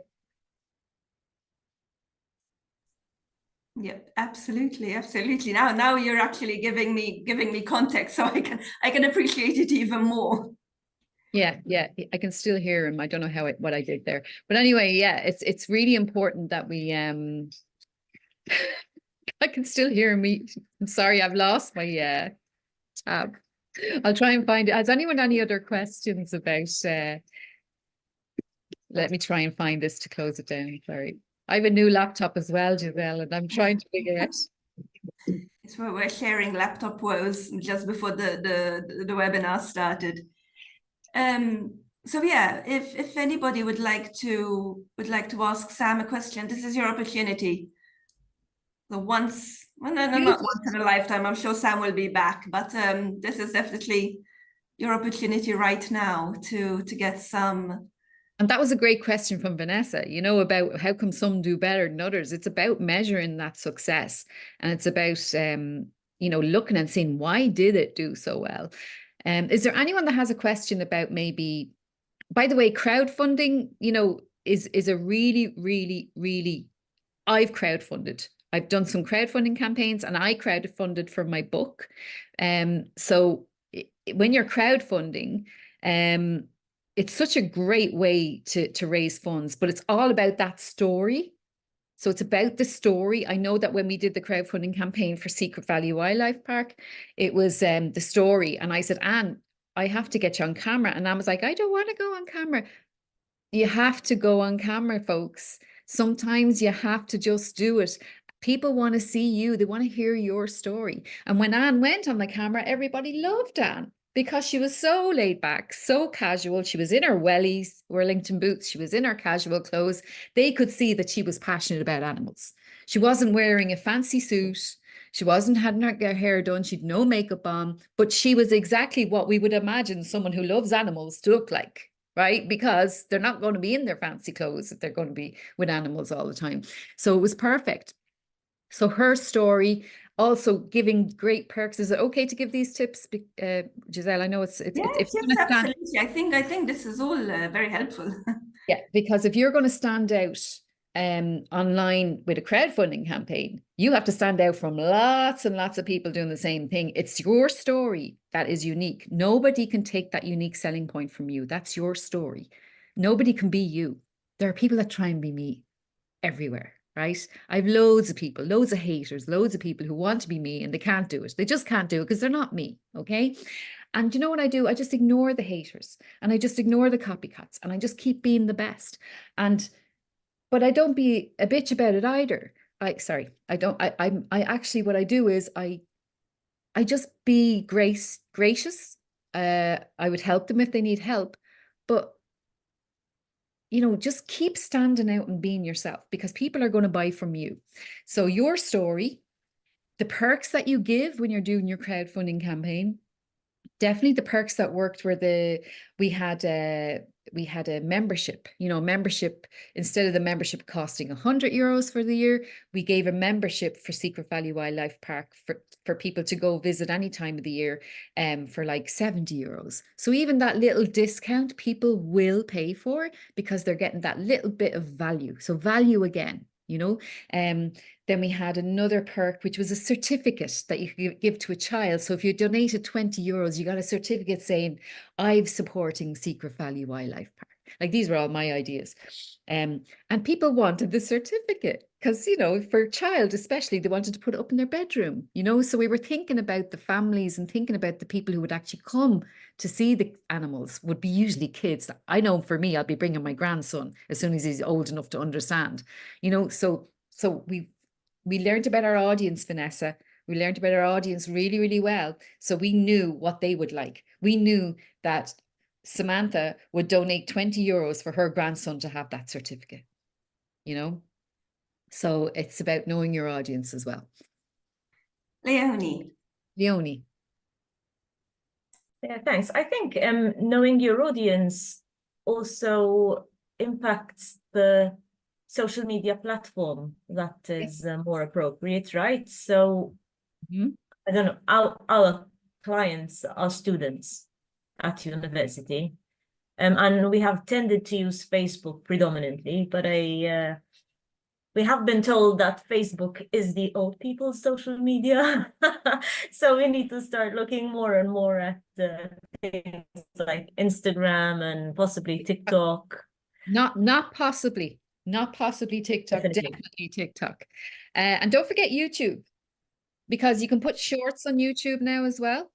Yeah, absolutely, absolutely. Now you're actually giving me context, so I can appreciate it even more. Yeah, I can still hear him. I don't know what I did there, but anyway, yeah, it's really important that we I can still hear me. I'm sorry, I've lost my tab. I'll try and find it. Has anyone any other questions about? Let me try and find this to close it down. Sorry, I have a new laptop as well, Giselle, and I'm trying to figure it. It's where we're sharing laptop woes just before the webinar started. So yeah, if anybody would like to ask Sam a question, this is your opportunity. So once, well, no, not once in a lifetime. I'm sure Sam will be back, but this is definitely your opportunity right now to get some. And that was a great question from Vanessa, you know, about how come some do better than others. It's about measuring that success. And it's about, you know, looking and seeing why did it do so well? Is there anyone that has a question about maybe, by the way, crowdfunding, you know, is a really, really, really, I've crowdfunded. I've done some crowdfunding campaigns and I crowdfunded for my book. So when you're crowdfunding, it's such a great way to raise funds, but it's all about that story. So it's about the story. I know that when we did the crowdfunding campaign for Secret Valley Wildlife Park, it was the story. And I said, Anne, I have to get you on camera. And Anne was like, I don't want to go on camera. You have to go on camera, folks. Sometimes you have to just do it. People want to see you. They want to hear your story. And when Anne went on the camera, everybody loved Anne because she was so laid back, so casual. She was in her wellies, Wellington boots. She was in her casual clothes. They could see that she was passionate about animals. She wasn't wearing a fancy suit. She wasn't having her hair done. She'd no makeup on, but she was exactly what we would imagine someone who loves animals to look like. Right? Because they're not going to be in their fancy clothes if they're going to be with animals all the time. So it was perfect. So her story, also giving great perks. Is it okay to give these tips, Giselle? I know it's yes, absolutely. I think this is all very helpful. Yeah, because if you're going to stand out online with a crowdfunding campaign, you have to stand out from lots and lots of people doing the same thing. It's your story that is unique. Nobody can take that unique selling point from you. That's your story. Nobody can be you. There are people that try and be me everywhere, right? I have loads of people, loads of haters, loads of people who want to be me and they can't do it. They just can't do it because they're not me, okay? And you know what I do? I just ignore the haters and I just ignore the copycats and I just keep being the best. But I don't be a bitch about it either. I actually, what I do is I just be gracious. I would help them if they need help, but you know, just keep standing out and being yourself because people are going to buy from you. So your story the perks that you give when you're doing your crowdfunding campaign, definitely the perks that worked were we had a membership, membership. Instead of the membership costing €100 for the year, we gave a membership for Secret Valley Wildlife Park for people to go visit any time of the year for like €70. So even that little discount people will pay for because they're getting that little bit of value. So value again, then we had another perk, which was a certificate that you could give to a child. So if you donated €20, you got a certificate saying, I'm supporting Secret Valley Wildlife Park. Like, these were all my ideas. And people wanted the certificate because, for a child especially, they wanted to put it up in their bedroom, So we were thinking about the families and thinking about the people who would actually come to see the animals would be usually kids. I know for me, I'll be bringing my grandson as soon as he's old enough to understand, so we learned about our audience, Vanessa. We learned about our audience really, really well. So we knew what they would like. We knew that Samantha would donate €20 for her grandson to have that certificate, So it's about knowing your audience as well. Leonie. Yeah, thanks. I think knowing your audience also impacts the social media platform that is more appropriate, right? So I don't know, our clients are students at university, and we have tended to use Facebook predominantly, but we have been told that Facebook is the old people's social media. So we need to start looking more and more at things like Instagram and possibly TikTok. Not possibly TikTok, definitely TikTok. And don't forget YouTube, because you can put shorts on YouTube now as well.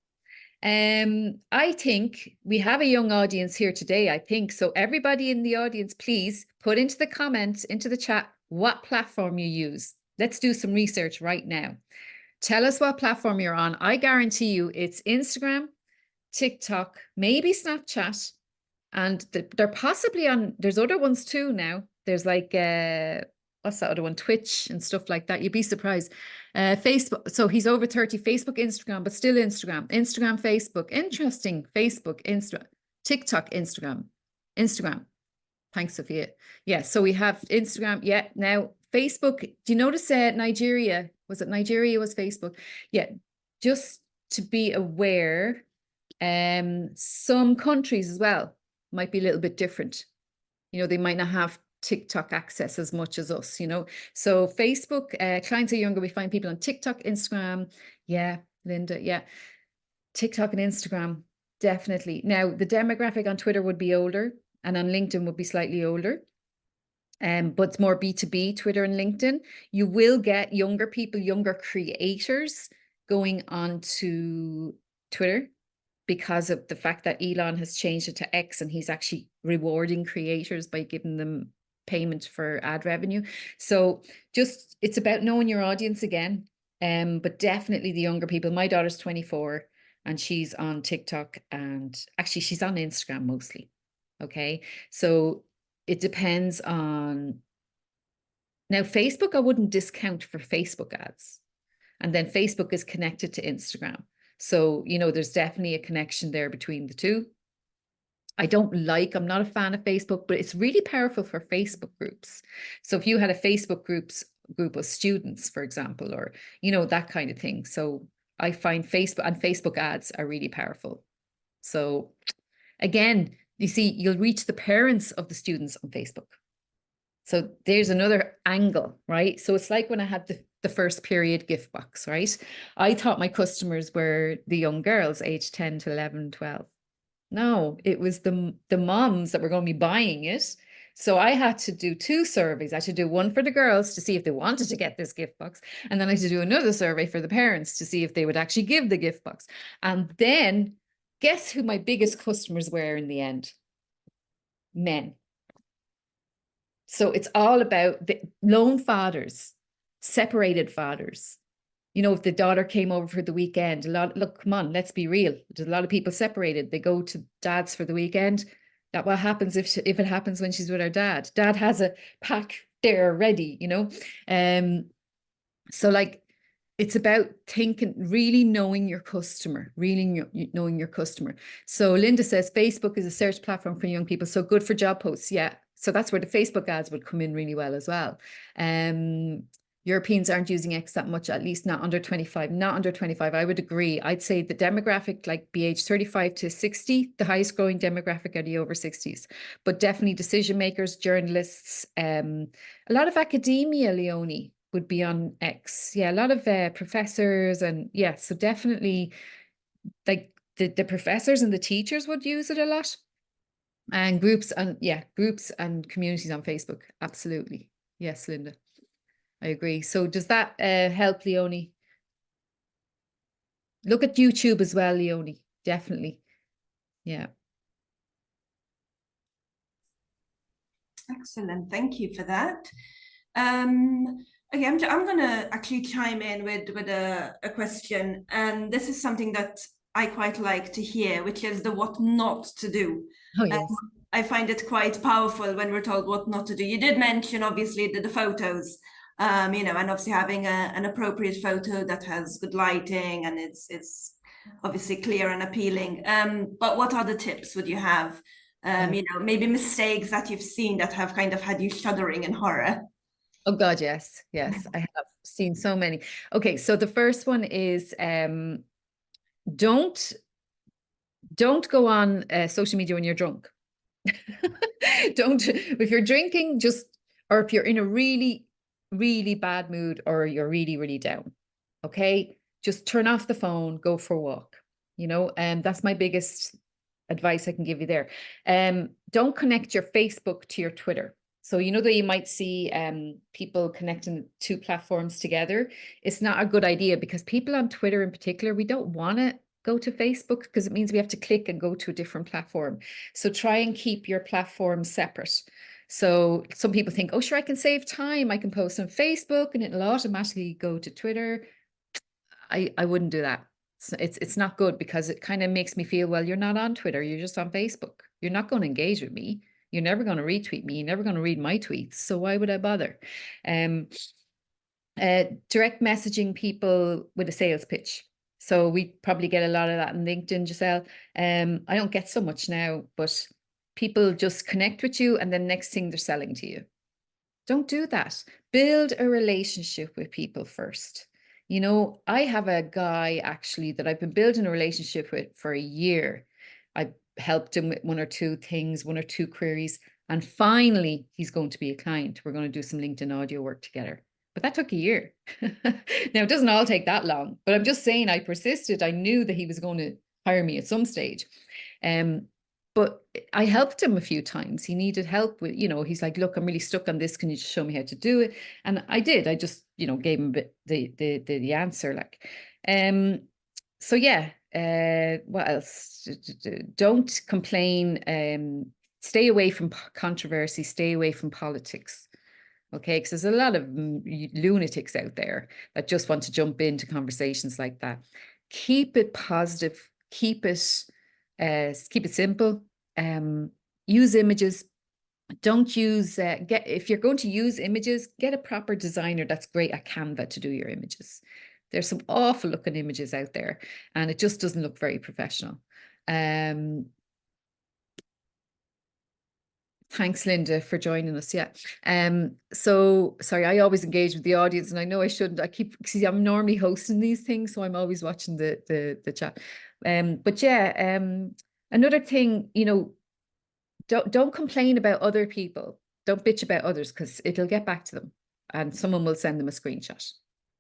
I think we have a young audience here today, I think. So everybody in the audience, please put into the comments, into the chat, what platform you use. Let's do some research right now. Tell us what platform you're on. I guarantee you it's Instagram, TikTok, maybe Snapchat, and they're possibly on, there's other ones too now. There's like, what's that other one? Twitch and stuff like that. You'd be surprised. Facebook. So he's over 30, Facebook, Instagram, but still Instagram, Facebook. Interesting. Facebook, Instagram, TikTok, Instagram. Thanks, Sophia. Yeah. So we have Instagram. Yeah. Now Facebook, do you notice Nigeria? Was it Nigeria was Facebook? Yeah. Just to be aware, some countries as well might be a little bit different. They might not have TikTok access as much as us, So Facebook, clients are younger. We find people on TikTok, Instagram. Yeah, Linda. Yeah. TikTok and Instagram, definitely. Now, the demographic on Twitter would be older, and on LinkedIn would be slightly older. But it's more B2B, Twitter and LinkedIn. You will get younger people, younger creators going on to Twitter, because of the fact that Elon has changed it to X, and he's actually rewarding creators by giving them payment for ad revenue. So it's about knowing your audience again. But definitely the younger people. My daughter's 24 and she's on TikTok, and actually she's on Instagram mostly. Okay. So it depends on, now Facebook, I wouldn't discount for Facebook ads. And then Facebook is connected to Instagram. So, there's definitely a connection there between the two. I'm not a fan of Facebook, but it's really powerful for Facebook groups. So if you had a Facebook group of students, for example, or, that kind of thing. So I find Facebook ads are really powerful. So again, you see, you'll reach the parents of the students on Facebook. So there's another angle, right? So it's like when I had the first period gift box, right? I thought my customers were the young girls aged 10 to 11, 12. No, it was the moms that were going to be buying it. So I had to do 2 surveys. I had to do one for the girls to see if they wanted to get this gift box. And then I had to do another survey for the parents to see if they would actually give the gift box. And then guess who my biggest customers were in the end? Men. So it's all about the lone fathers, separated fathers. If the daughter came over for the weekend, look, come on, let's be real. There's a lot of people separated. They go to dad's for the weekend. That what happens if it happens when she's with her dad. Dad has a pack there ready, So like it's about really knowing your customer, knowing your customer. So Linda says Facebook is a search platform for young people. So good for job posts. Yeah. So that's where the Facebook ads would come in really well as well. Europeans aren't using X that much, at least not under 25. Not under 25, I would agree. I'd say the demographic, like be age 35 to 60, the highest growing demographic are the over 60s. But definitely decision makers, journalists, a lot of academia, Leonie, would be on X. Yeah, a lot of professors, and yeah, so definitely like the professors and the teachers would use it a lot. And groups and communities on Facebook. Absolutely. Yes, Linda. I agree. So does that help, Leonie? Look at YouTube as well, Leonie. Definitely. Yeah. Excellent. Thank you for that. Okay, I'm going to actually chime in with a question. And this is something that I quite like to hear, which is the what not to do. Oh, yes. I find it quite powerful when we're told what not to do. You did mention, obviously, the photos, you know, and obviously having an appropriate photo that has good lighting and it's obviously clear and appealing. But what other tips would you have? You know, maybe mistakes that you've seen that have kind of had you shuddering in horror. Oh God, yes, yes, I have seen so many. Okay, so the first one is don't go on social media when you're drunk. Don't, if you're drinking, or if you're in a really, really bad mood or you're really, really down, okay, just turn off the phone, go for a walk, you know, and that's my biggest advice I can give you there. Don't connect your Facebook to your Twitter. So, you know that you might see people connecting two platforms together. It's not a good idea because people on Twitter in particular, we don't want to go to Facebook because it means we have to click and go to a different platform. So try and keep your platform separate. So some people think, oh, sure, I can save time. I can post on Facebook and it'll automatically go to Twitter. I wouldn't do that. It's not good because it kind of makes me feel, well, you're not on Twitter. You're just on Facebook. You're not going to engage with me. You're never going to retweet me. You're never going to read my tweets. So why would I bother? Direct messaging people with a sales pitch. So we probably get a lot of that on LinkedIn, Giselle. I don't get so much now, but people just connect with you and then next thing they're selling to you. Don't do that. Build a relationship with people first. You know, I have a guy actually that I've been building a relationship with for a year. I helped him with one or two things, one or two queries, and finally he's going to be a client. We're going to do some LinkedIn audio work together. But that took a year. Now, it doesn't all take that long, but I'm just saying I persisted. I knew that he was going to hire me at some stage. But I helped him a few times. He needed help with, you know, he's like, look, I'm really stuck on this. Can you just show me how to do it? And I did. I just, you know, gave him the answer. Like, so yeah. What else? Don't complain. Stay away from controversy. Stay away from politics. Okay, because there's a lot of lunatics out there that just want to jump into conversations like that. Keep it positive. Keep it simple. Use images. Don't use if you're going to use images, get a proper designer that's great at Canva to do your images. There's some awful looking images out there, and it just doesn't look very professional. Thanks, Linda, for joining us. Yeah. So sorry, I always engage with the audience, and I know I shouldn't. I'm normally hosting these things, so I'm always watching the chat. But yeah, another thing, you know, don't complain about other people. Don't bitch about others because it'll get back to them, and someone will send them a screenshot.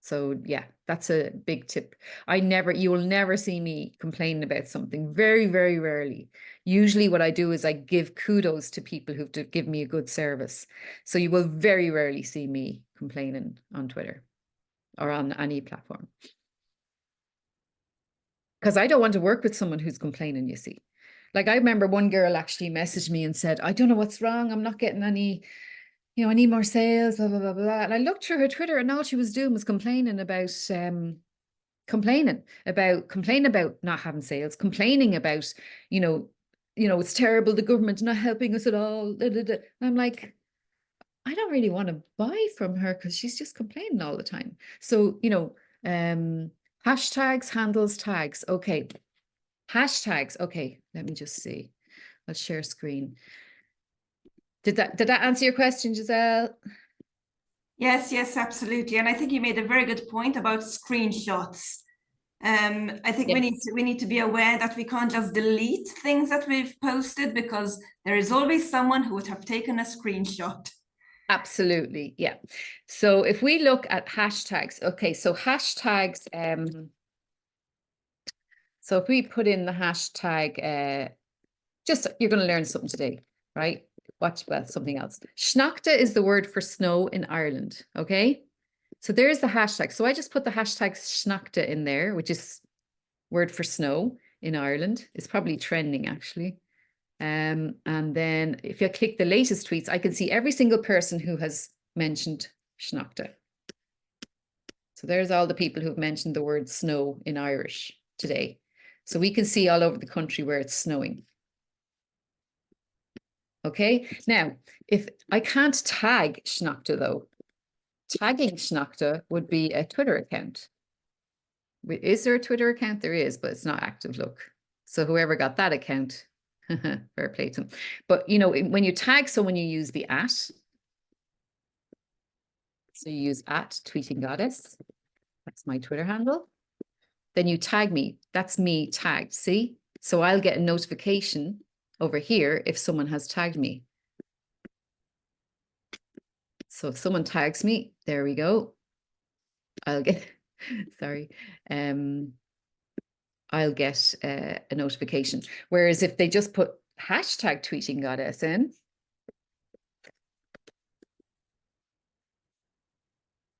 So yeah, that's a big tip. You will never see me complaining about something. Very, very rarely. Usually what I do is I give kudos to people who've given me a good service. So you will very rarely see me complaining on Twitter or on any platform. Because I don't want to work with someone who's complaining, you see. Like I remember one girl actually messaged me and said, I don't know what's wrong. I'm not getting any, you know, I need more sales, blah, blah, blah, blah. And I looked through her Twitter and all she was doing was complaining about not having sales, complaining about, you know, it's terrible, the government's not helping us at all. And I'm like, I don't really want to buy from her because she's just complaining all the time. So, you know, Hashtags, handles, tags. Okay. Hashtags. Okay. Let me just see. I'll share screen. Did that answer your question, Giselle? Yes, yes, absolutely. And I think you made a very good point about screenshots. I think we need to be aware that we can't just delete things that we've posted, because there is always someone who would have taken a screenshot. Absolutely, yeah. So if we look at hashtags, okay, so hashtags, so if we put in the hashtag, just you're going to learn something today, right? Watch, well, something else. Sneachta is the word for snow in Ireland, okay? So there's the hashtag. So I just put the hashtag Sneachta in there, which is word for snow in Ireland. It's probably trending, actually. And then if you click the latest tweets, I can see every single person who has mentioned Sneachta. So there's all the people who've mentioned the word snow in Irish today. So we can see all over the country where it's snowing. Okay, now, if I can't tag Sneachta though, tagging Sneachta would be a Twitter account. Is there a Twitter account? There is, but it's not active, look. So whoever got that account, fair play to them. But, you know, when you tag someone, you use the @. So you use @tweetinggoddess. That's my Twitter handle. Then you tag me. That's me tagged, see? So I'll get a notification over here if someone has tagged me. So if someone tags me, there we go. I'll get, sorry, I'll get a notification. Whereas if they just put hashtag #tweetinggoddess in,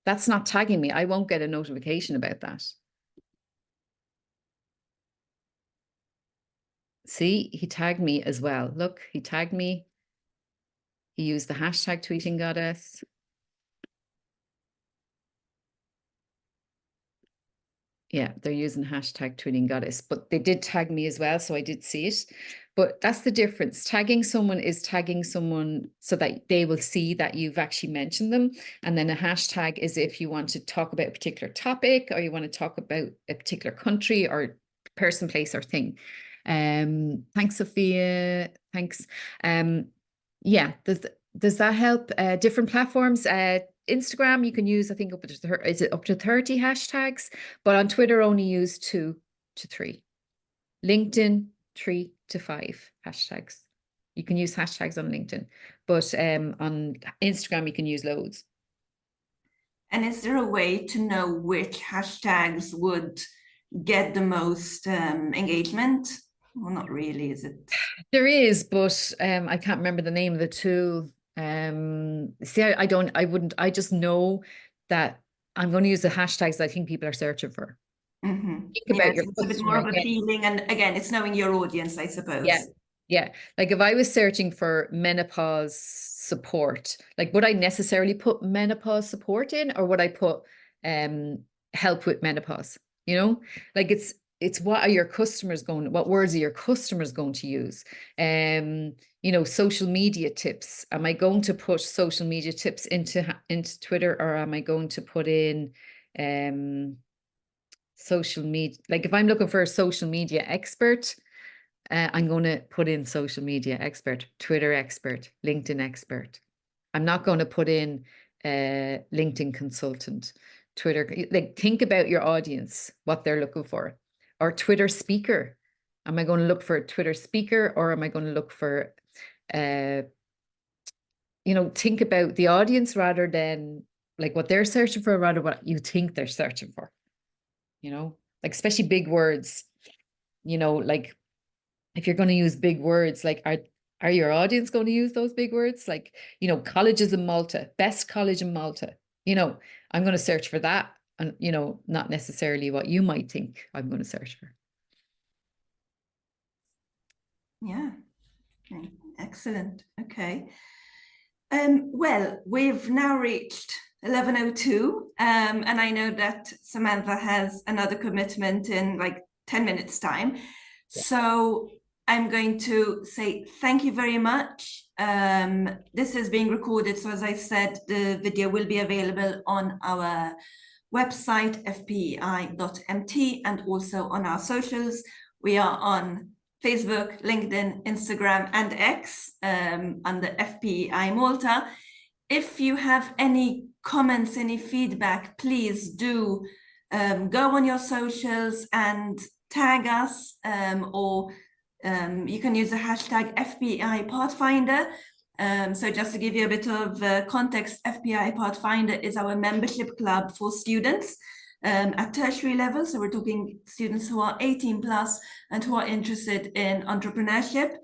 that's not tagging me. I won't get a notification about that. See, he tagged me as well. Look, he tagged me. He used the hashtag #tweetinggoddess. Yeah, they're using hashtag #tweetinggoddess, but they did tag me as well, so I did see it. But that's the difference. Tagging someone is tagging someone so that they will see that you've actually mentioned them. And then a hashtag is if you want to talk about a particular topic, or you want to talk about a particular country or person, place, or thing. Thanks, Sophia. Thanks. Yeah, does that help? Different platforms. Instagram, you can use, I think, up to 30 hashtags, but on Twitter only use 2 to 3. LinkedIn, 3 to 5 hashtags. You can use hashtags on LinkedIn, but on Instagram you can use loads. And is there a way to know which hashtags would get the most engagement? Well, not really, is it? There is, but I can't remember the name of the tool. See, I just know that I'm going to use the hashtags that I think people are searching for. Mm-hmm. Think about your it's a bit more of a feeling, and again, it's knowing your audience, I suppose. Yeah. Like if I was searching for menopause support, like would I necessarily put menopause support in, or would I put help with menopause? You know, like it's what are your customers what words are your customers going to use? You know, social media tips. Am I going to put social media tips into Twitter, or am I going to put in social media? Like if I'm looking for a social media expert, I'm going to put in social media expert, Twitter expert, LinkedIn expert. I'm not going to put in LinkedIn consultant, Twitter. Like think about your audience, what they're looking for. Or Twitter speaker. Am I going to look for a Twitter speaker, or am I going to look for, you know, think about the audience rather than like what they're searching for, rather what you think they're searching for. You know, like especially big words, you know, like if you're going to use big words, like are your audience going to use those big words? Like, you know, colleges in Malta, best college in Malta, you know, I'm going to search for that, and, you know, not necessarily what you might think I'm going to search for. Yeah, okay. Excellent. Okay. Well, we've now reached 11:02, and I know that Samantha has another commitment in like 10 minutes time. Yeah. So I'm going to say thank you very much. This is being recorded, so as I said, the video will be available on our website, fpei.mt, and also on our socials. We are on Facebook, LinkedIn, Instagram, and X under FPEI Malta. If you have any comments, any feedback, please do go on your socials and tag us, or you can use the hashtag FPEI Pathfinder. So just to give you a bit of context, FPEI Pathfinder is our membership club for students at tertiary level. So we're talking students who are 18 plus and who are interested in entrepreneurship.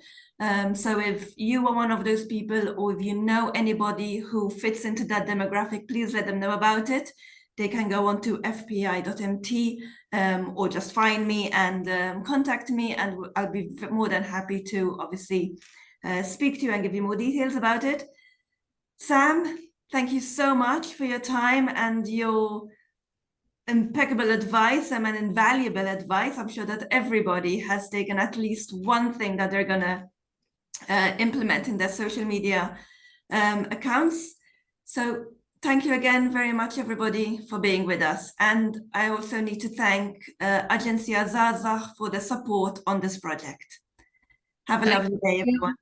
So if you are one of those people, or if you know anybody who fits into that demographic, please let them know about it. They can go on to fpei.mt or just find me and contact me, and I'll be more than happy to obviously speak to you and give you more details about it. Sam, thank you so much for your time and your impeccable advice and invaluable advice. I'm sure that everybody has taken at least one thing that they're gonna implement in their social media accounts. So thank you again very much, everybody, for being with us. And I also need to thank Agenzija Zghazagh for the support on this project. Have a lovely day, everyone.